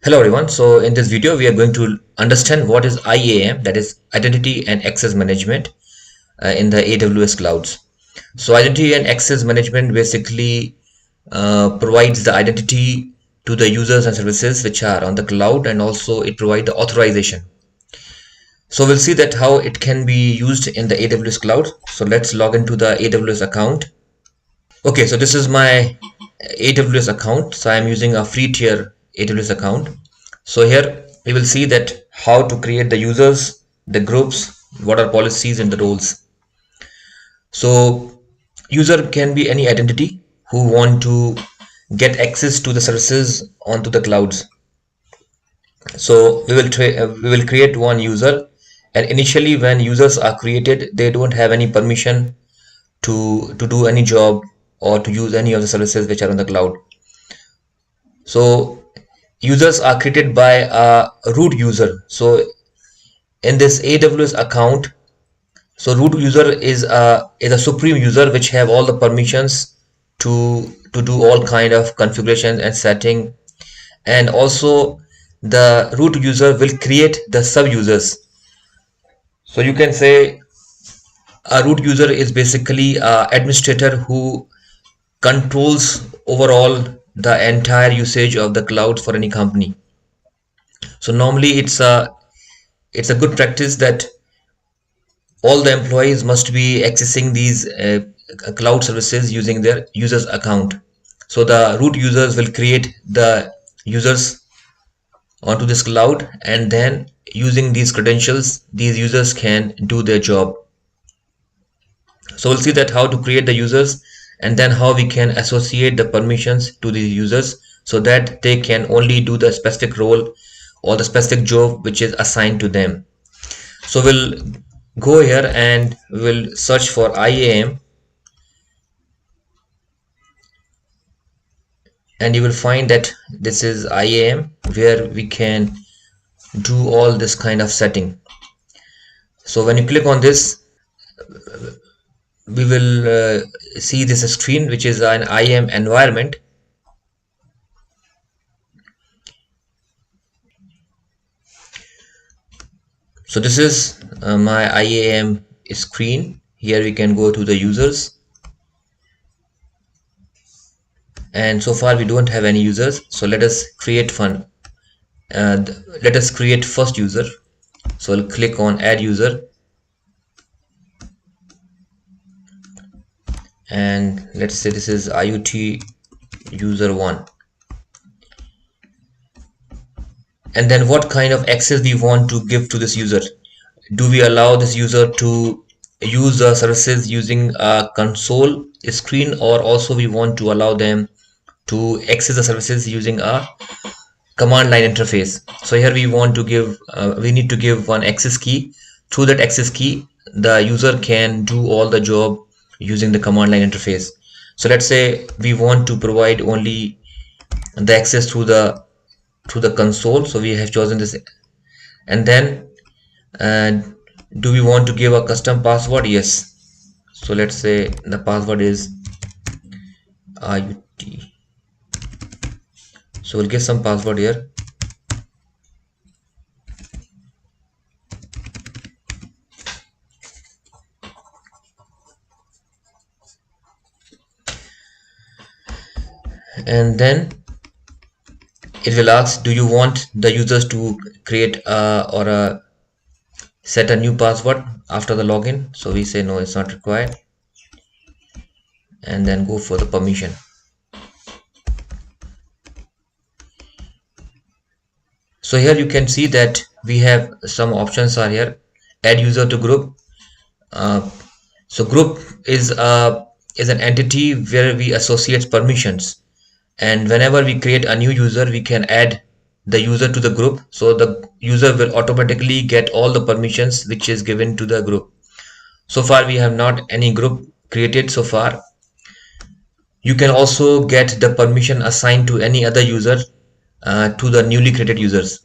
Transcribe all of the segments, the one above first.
Hello everyone. So in this video we are going to understand what is IAM, that is Identity and Access Management in the AWS clouds. So Identity and Access Management basically provides the identity to the users and services which are on the cloud, and also it provides the authorization. So we'll see that how it can be used in the AWS cloud. So let's log into the AWS account. Okay, so this is my AWS account. So I'm using a free tier AWS account. So here we will see that how to create the users, the groups, what are policies and the roles. So user can be any identity who want to get access to the services onto the clouds. So we will create one user, and initially when users are created, they don't have any permission to do any job or to use any of the services which are on the cloud. So users are created by a root user. So in this AWS account, so root user is a supreme user which have all the permissions to do all kind of configurations and setting, and also the root user will create the sub users. So you can say a root user is basically an administrator who controls overall the entire usage of the cloud for any company. So normally it's a good practice that all the employees must be accessing these cloud services using their users account. So the root users will create the users onto this cloud, and then using these credentials these users can do their job. So we'll see that how to create the users, and then how we can associate the permissions to these users so that they can only do the specific role or the specific job which is assigned to them. So we'll go here and we'll search for IAM, and you will find that this is IAM where we can do all this kind of setting. So when you click on this, we will see this screen which is an IAM environment. So this is my IAM screen. Here we can go to the users, and so far we don't have any users. So let us create one. Let us create first user. So I'll click on add user, and let's say this is IoT user 1. And then what kind of access we want to give to this user? Do we allow this user to use the services using a console screen, or also we want to allow them to access the services using a command line interface? So here we want to give we need to give one access key. Through that access key the user can do all the job using the command line interface. So let's say we want to provide only the access through the console. So we have chosen this, and then do we want to give a custom password? Yes. So let's say the password is IoT. So we'll give some password here. And then it will ask, do you want the users to create or set a new password after the login? So we say no, it's not required, and then go for the permission. So here you can see that we have some options are here. Add user to group. So group is an entity where we associate permissions, and whenever we create a new user we can add the user to the group. So the user will automatically get all the permissions which is given to the group. So far we have not any group created so far. You can also get the permission assigned to any other user to the newly created users,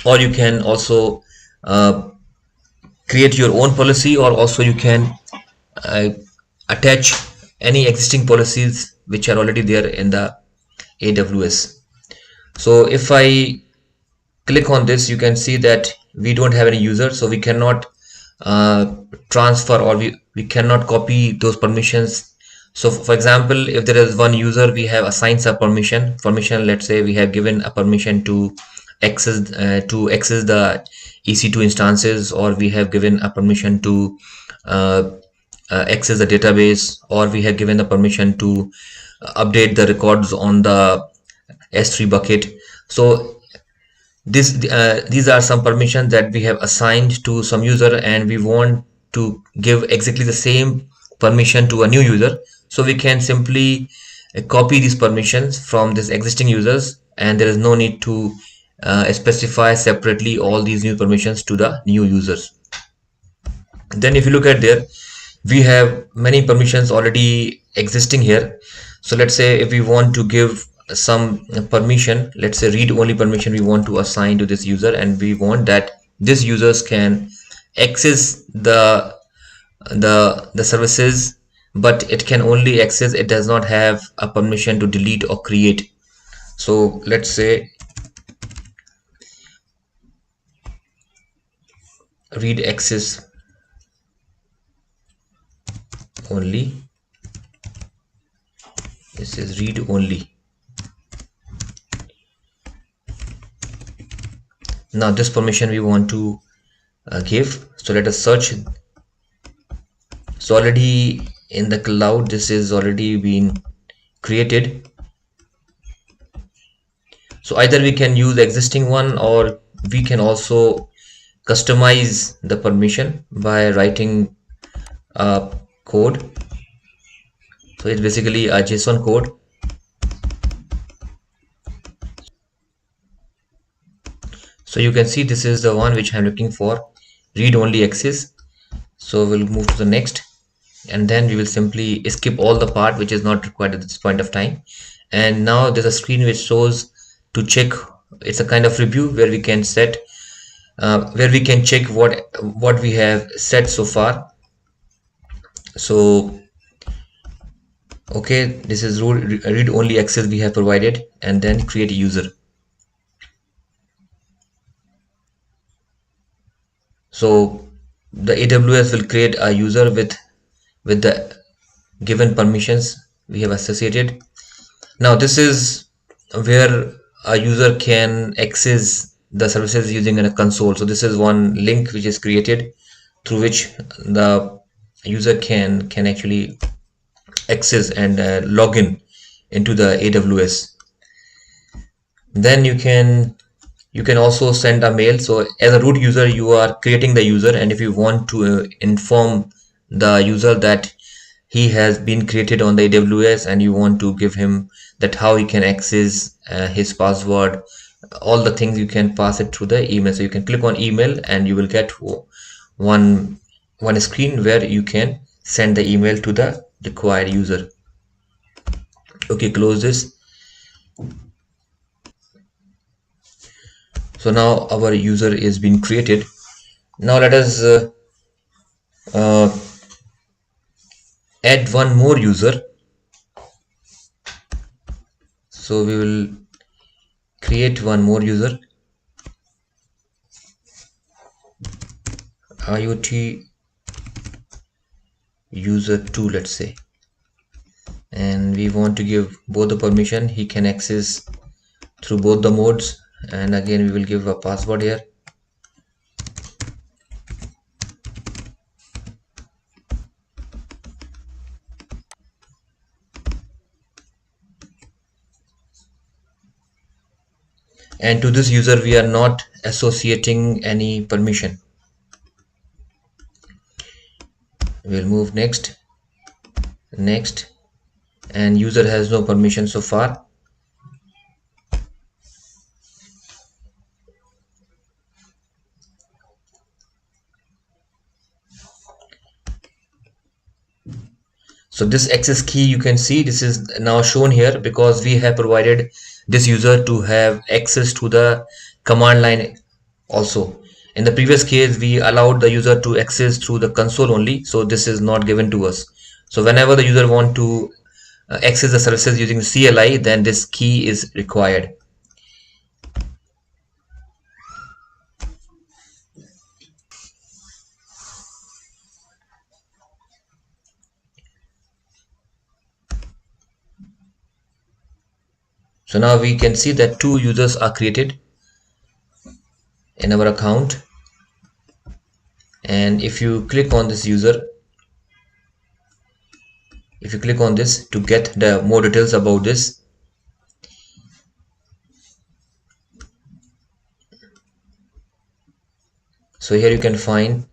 or you can also create your own policy, or also you can attach any existing policies which are already there in the AWS. So if I click on this, you can see that we don't have any user, so we cannot transfer, or we cannot copy those permissions. So for example, if there is one user, we have assigned a permission, let's say we have given a permission to access the EC2 instances, or we have given a permission to uh, access the database, or we have given the permission to update the records on the S3 bucket. So these are some permissions that we have assigned to some user, and we want to give exactly the same permission to a new user. So we can simply copy these permissions from this existing users, and there is no need to specify separately all these new permissions to the new users. Then if you look at there, we have many permissions already existing here. So let's say if we want to give some permission, let's say read only permission we want to assign to this user, and we want that this users can access the services, but it can only access, it does not have a permission to delete or create. So let's say read access only, this is read only. Now this permission we want to give, so let us search. So already in the cloud, this is already been created. So either we can use the existing one, or we can also customize the permission by writing a code. So it's basically a JSON code. So you can see this is the one which I'm looking for, read only access. So we'll move to the next, and then we will simply skip all the part which is not required at this point of time. And now there's a screen which shows to check. It's a kind of review where we can set where we can check what we have set so far. So okay, this is read only access we have provided, and then create a user. So the AWS will create a user with the given permissions we have associated. Now this is where a user can access the services using a console. So this is one link which is created through which the user can actually access and log in into the AWS. Then you can also send a mail. So as a root user, you are creating the user, and if you want to inform the user that he has been created on the AWS, and you want to give him that how he can access his password, all the things, you can pass it through the email. So you can click on email, and you will get one screen where you can send the email to the required user. Okay, close this. So now our user is being created. Now let us add one more user. So we will create one more user, IoT user 2, let's say, and we want to give both the permission. He can access through both the modes, and again we will give a password here. And to this user we are not associating any permission. We'll move next, and user has no permission so far. So this access key, you can see this is now shown here because we have provided this user to have access to the command line also. In the previous case, we allowed the user to access through the console only, so this is not given to us. So whenever the user want to access the services using CLI, then this key is required. So now we can see that 2 users are created in our account, and if you click on this user, if you click on this to get the more details about this, so here you can find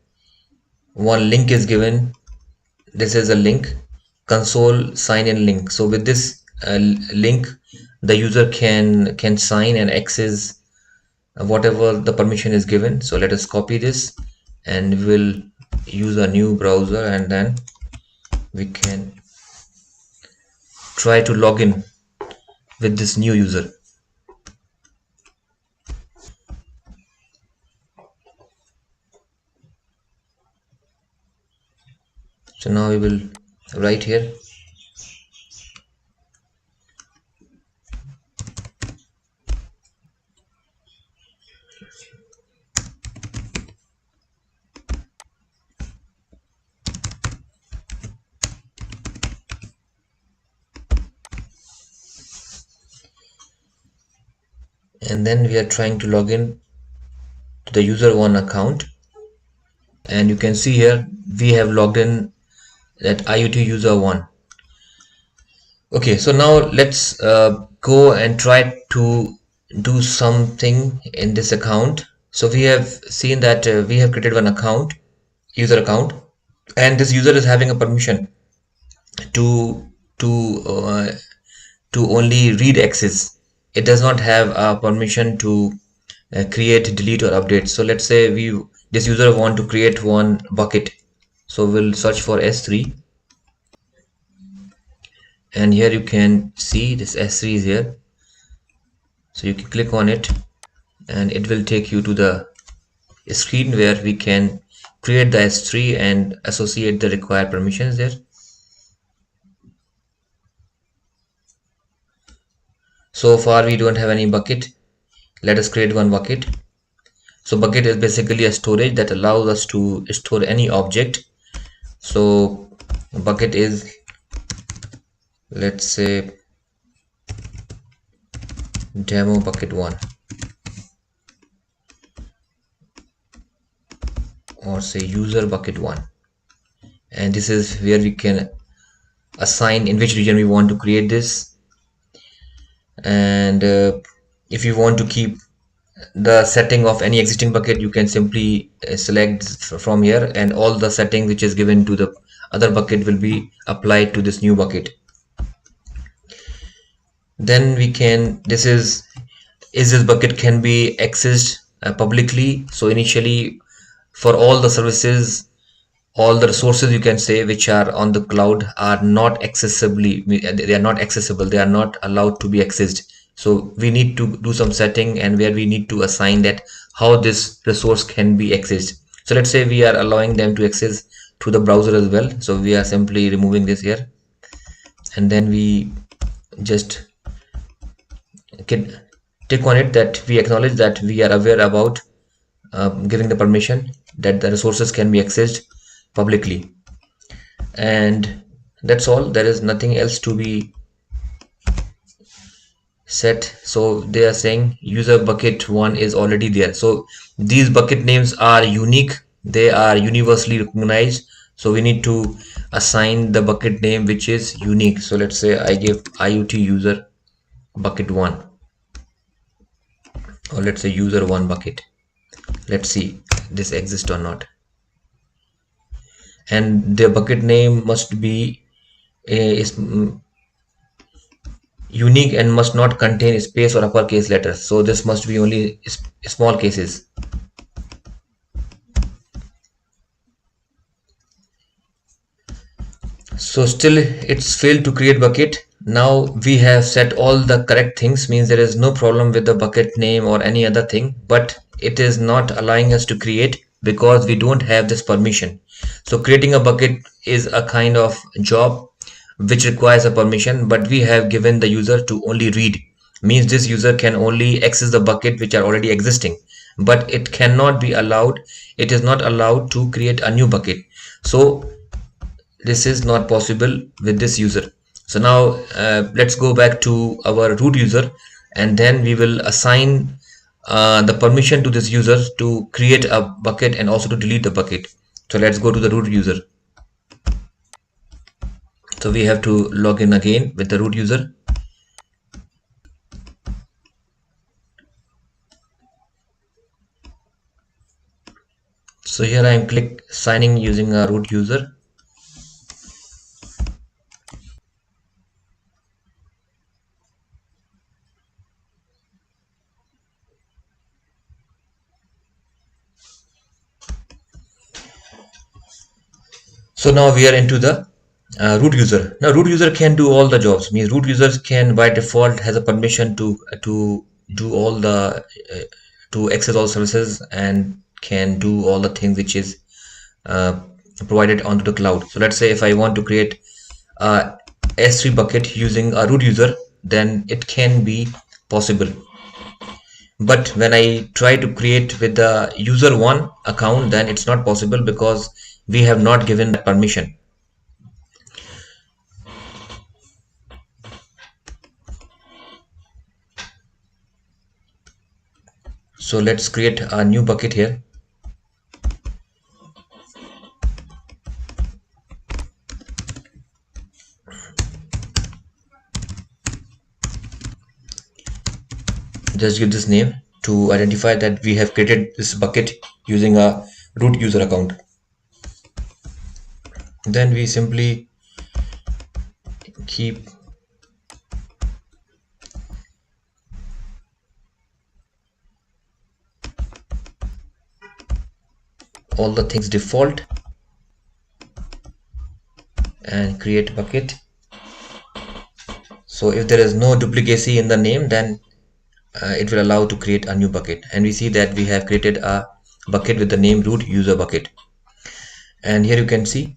one link is given. This is a link, console sign in link. So with this link, the user can sign and access whatever the permission is given. So let us copy this and we'll use a new browser, and then we can try to log in with this new user. So now we will write here and then we are trying to log in to the user 1 account, and you can see here we have logged in that IoT user 1. Okay, so now let's go and try to do something in this account. So we have seen that we have created one account, user account, and this user is having a permission to to uh, to only read access. It does not have a permission to create, delete, or update. So let's say this user want to create one bucket. So we'll search for S3, and here you can see this S3 is here. So you can click on it and it will take you to the screen where we can create the S3 and associate the required permissions there. So far we don't have any bucket. Let us create one bucket. So bucket is basically a storage that allows us to store any object. So bucket is, let's say, demo bucket 1, or say user bucket 1, and this is where we can assign in which region we want to create this. And if you want to keep the setting of any existing bucket, you can simply select from here, and all the setting which is given to the other bucket will be applied to this new bucket. Then we can, this is this bucket can be accessed publicly. So initially, for all the services, all the resources, you can say, which are on the cloud are not accessible. They are not accessible. They are not allowed to be accessed. So we need to do some setting, and where we need to assign that how this resource can be accessed. So let's say we are allowing them to access through the browser as well. So we are simply removing this here, and then we just can tick on it that we acknowledge that we are aware about giving the permission that the resources can be accessed publicly, and that's all. There is nothing else to be set. So they are saying user bucket 1 is already there. So these bucket names are unique, they are universally recognized. So we need to assign the bucket name which is unique. So let's say I give IoT user bucket 1, or let's say user 1 bucket. Let's see this exists or not. And the bucket name must be unique and must not contain space or uppercase letters. So this must be only small cases. So still it's failed to create bucket. Now we have set all the correct things, means there is no problem with the bucket name or any other thing, but it is not allowing us to create because we don't have this permission. So creating a bucket is a kind of job which requires a permission, but we have given the user to only read, means this user can only access the bucket which are already existing, but it cannot be allowed, it is not allowed to create a new bucket. So this is not possible with this user. So now let's go back to our root user, and then we will assign the permission to this user to create a bucket and also to delete the bucket. So let's go to the root user. So we have to log in again with the root user. So here I am click signing using a root user. So now we are into the root user. Now root user can do all the jobs. Means root users can by default has a permission to do all the to access all services and can do all the things which is uh, provided onto the cloud. So let's say if I want to create a S3 bucket using a root user, then it can be possible. But when I try to create with the user one account, then it's not possible because we have not given that permission. So let's create a new bucket here. Just give this name to identify that we have created this bucket using a root user account. Then we simply keep all the things default and create bucket. So if there is no duplicacy in the name, then it will allow to create a new bucket. And we see that we have created a bucket with the name root user bucket. And here you can see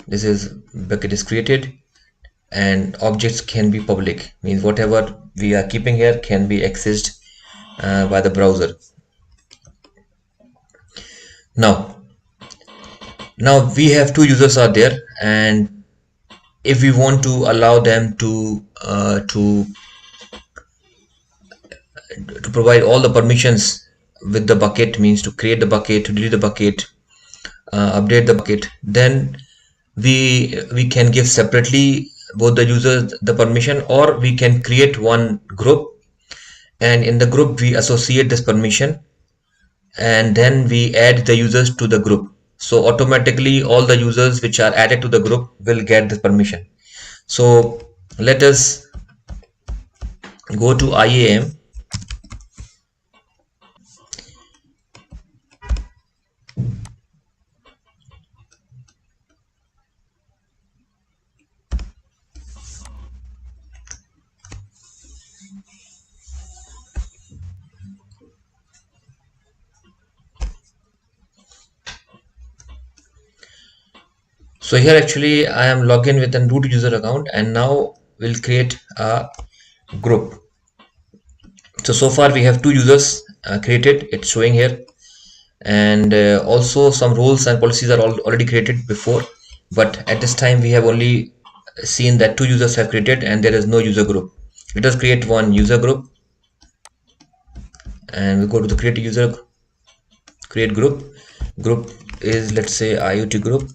this is bucket is created and objects can be public, means whatever we are keeping here can be accessed by the browser. Now we have two users are there, and if we want to allow them to provide all the permissions with the bucket, means to create the bucket, to delete the bucket, update the bucket, then we can give separately both the users the permission, or we can create one group, and in the group we associate this permission, and then we add the users to the group. So automatically all the users which are added to the group will get this permission. So let us go to IAM. So here actually I am logged in with a root user account, and now we'll create a group. So far we have two users created, it's showing here, and also some rules and policies are already created before, but at this time we have only seen that two users have created and there is no user group. Let us create one user group, and we go to the create user, create group. Group is, let's say, IoT group,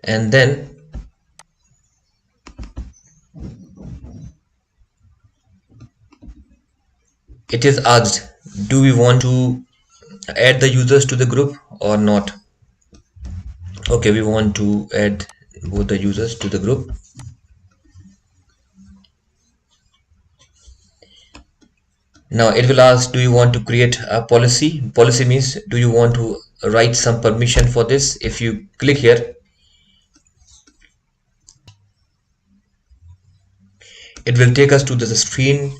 and then it is asked, do we want to add the users to the group or not? Okay, we want to add both the users to the group. Now it will ask, do you want to create a policy? Policy means, do you want to write some permission for this? If you click here, it will take us to the screen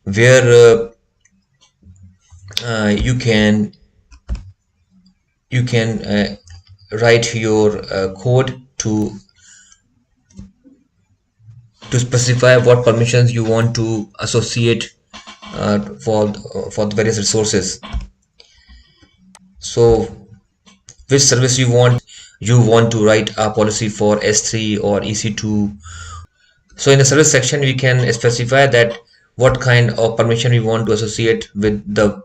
where you can write your code to specify what permissions you want to associate for the various resources. So which service you want, you want to write a policy for S3 or EC2. So in the service section, we can specify that what kind of permission we want to associate with the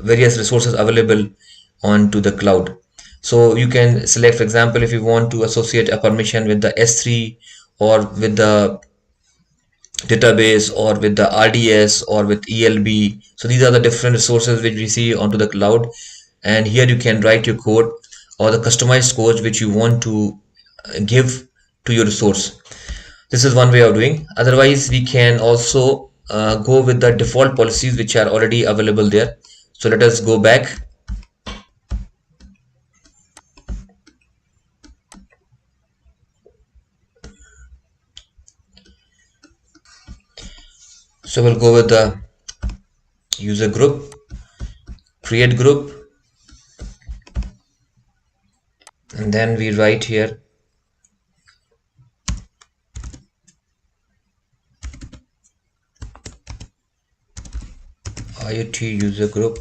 various resources available onto the cloud. So you can select, for example, if you want to associate a permission with the S3 or with the database or with the RDS or with ELB. So these are the different resources which we see onto the cloud, and here you can write your code or the customized code which you want to give to your resource. This is one way of doing. Otherwise, we can also go with the default policies which are already available there. So let us go back. So we'll go with the user group, create group, and then we write here IoT user group,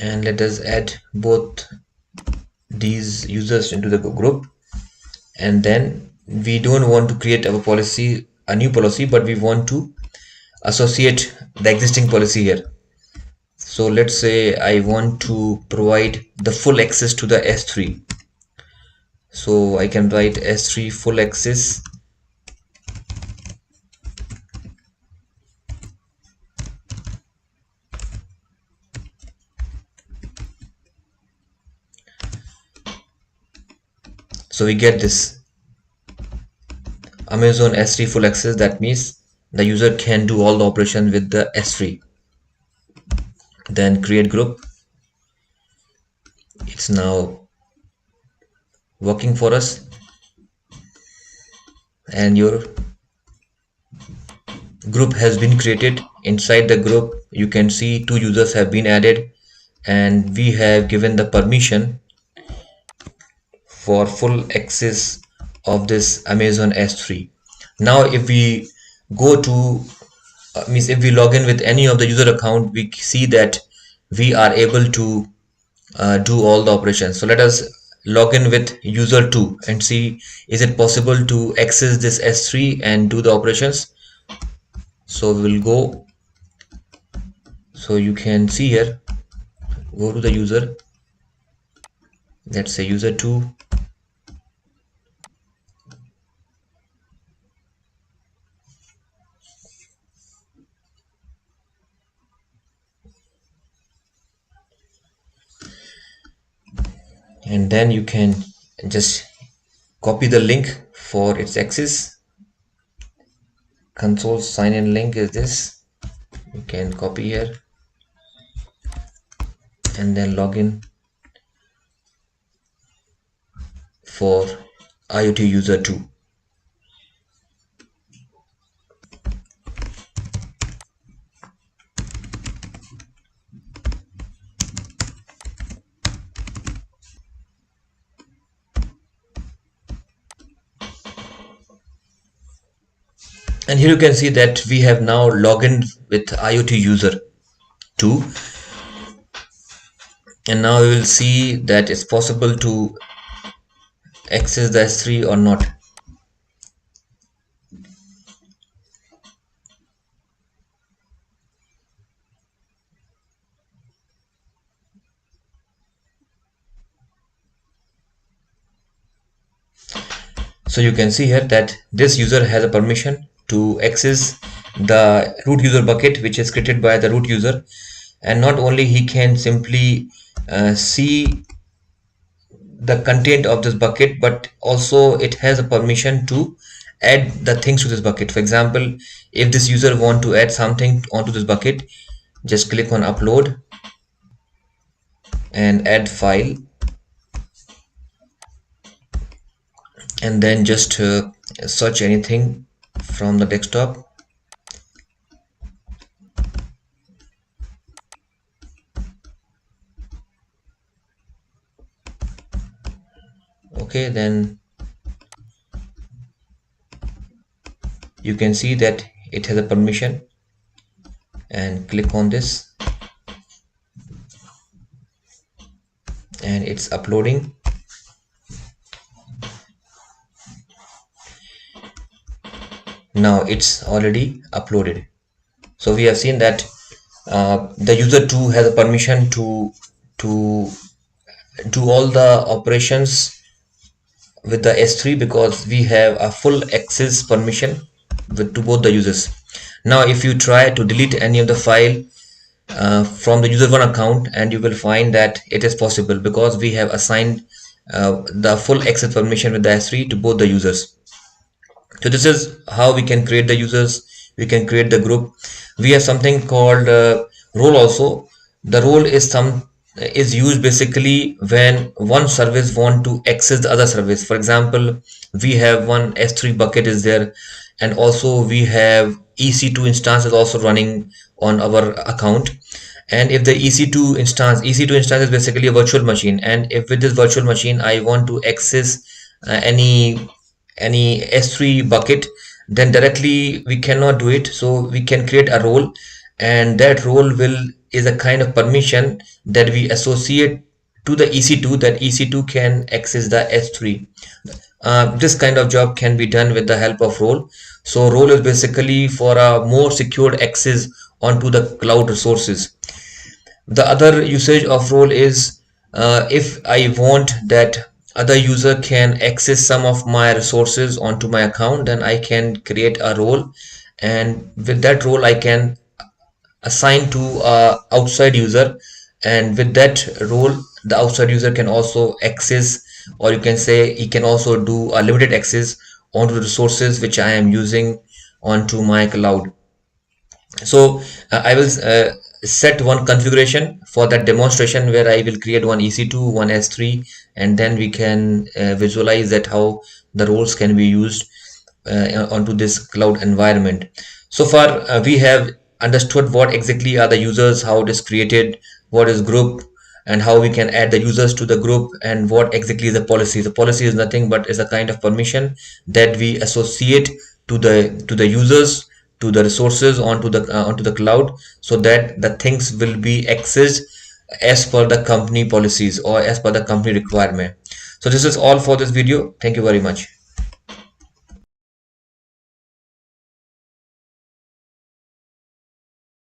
and let us add both these users into the group. And then we don't want to create a new policy, but we want to associate the existing policy here. So let's say I want to provide the full access to the S3. So I can write S3 full access, so we get this Amazon S3 full access. That means the user can do all the operation with the S3. Then create group. It's now working for us, and your group has been created. Inside the group you can see 2 users have been added, and we have given the permission for full access of this Amazon S3. Now if we go to means if we log in with any of the user account, we see that we are able to do all the operations. So let us log in with user 2 and see, is it possible to access this S3 and do the operations. So we will go, so you can see here, go to the user, let's say user 2, and then you can just copy the link for its access. Console sign in link is this, you can copy here and then log in for IoT user 2. And here you can see that we have now logged in with IoT user 2, and now we will see that it's possible to access the S3 or not. So you can see here that this user has a permission to access the root user bucket, which is created by the root user, and not only he can simply see the content of this bucket, but also it has a permission to add the things to this bucket. For example, if this user want to add something onto this bucket, just click on upload and add file, and then just search anything from the desktop. Okay, then you can see that it has a permission, and click on this and it's uploading. Now it's already uploaded. So we have seen that the user 2 has a permission to do all the operations with the S3, because we have a full access permission to both the users. Now if you try to delete any of the file from the user 1 account, and you will find that it is possible, because we have assigned the full access permission with the S3 to both the users. So this is how we can create the users, we can create the group. We have something called role also. The role is used basically when one service want to access the other service. For example, we have one S3 bucket is there, and also we have EC2 instance is also running on our account. And if the EC2 instance is basically a virtual machine, and if with this virtual machine I want to access any S3 bucket, then directly we cannot do it. So we can create a role, and that role is a kind of permission that we associate to the EC2, that EC2 can access the S3. This kind of job can be done with the help of role. So role is basically for a more secured access onto the cloud resources. The other usage of role is if I want that other user can access some of my resources onto my account, then I can create a role, and with that role I can assign to a outside user, and with that role the outside user can also access, or you can say he can also do a limited access onto the resources which I am using onto my cloud. So I will set one configuration for that demonstration, where I will create one EC2, one S3, and then we can visualize that how the roles can be used onto this cloud environment. So far we have understood what exactly are the users, how it is created, what is group, and how we can add the users to the group, and what exactly is the policy. The policy is nothing but is a kind of permission that we associate to the users, to the resources onto the cloud, so that the things will be accessed as per the company policies or as per the company requirement. So this is all for this video. Thank you very much.